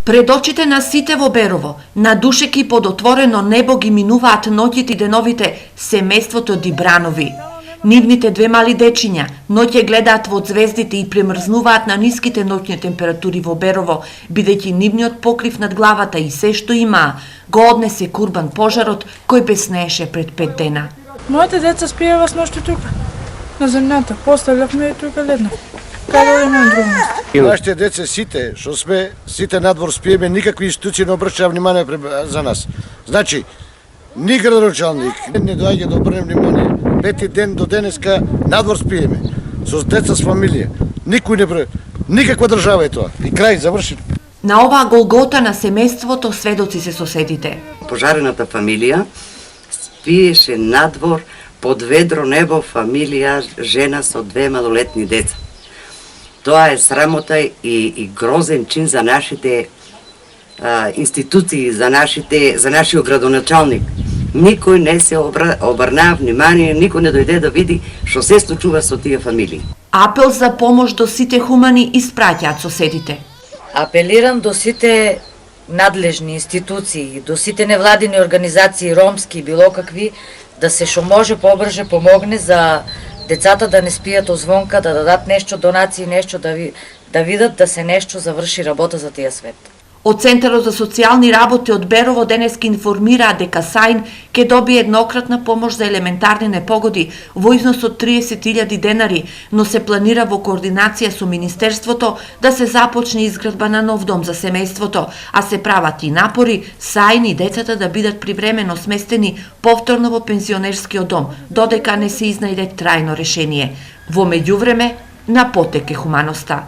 Пред очите на сите во Берово, надушеки под отворено небо ги минуваат ноќите и деновите семејството Дибранови. Нивните две мали дечиња ноќе гледаат во звездите и премрзнуваат на ниските ноќни температури во Берово, бидејќи нивниот покрив над главата и се што имаа го однесе Курбан пожарот кој беснееше пред 5 дена. Моите деца спиева с ношто тука, на земјата, поставлявме и тука ледна. Каде има друго место? Нашите деца сите, што сме, сите надвор спиеме, никакви институции не обршаа внимание за нас. Значи, ни градоначалник не доаѓа да обрне внимание. 5 ден до денеска надвор спиеме, со деца с фамилија. Никој не бре, никаква држава е тоа. И крај, заврши. На оваа голгота на семејството сведоци се соседите. Пожарената фамилија спиеше надвор под ведро небо, фамилија, жена со 2 малолетни деца. Тоа е срамота и грозен чин за нашите институции, за нашиот градоначалник. Никој не се обрнаа внимание, никој не дојде да види што се случува со тие фамилии. Апел за помош до сите хумани испраќаат соседите. Апелирам до сите надлежни институции, до сите невладини организации, ромски, било какви, да се што може побрже помогне за децата да не спијат озвонка, да дадат нешто донации, нешто да видат да се нешто заврши работа за тие свет. Од Центарот за социјални работи од Берово денеска информираа дека САИН ќе добие еднократна помош за елементарни непогоди во износ од 30.000 денари, но се планира во координација со Министерството да се започне изградба на нов дом за семејството, а се прават и напори САИН и децата да бидат привремено сместени повторно во пензионерскиот дом, додека не се изнајде трајно решение. Во меѓувреме, на потек е хуманоста.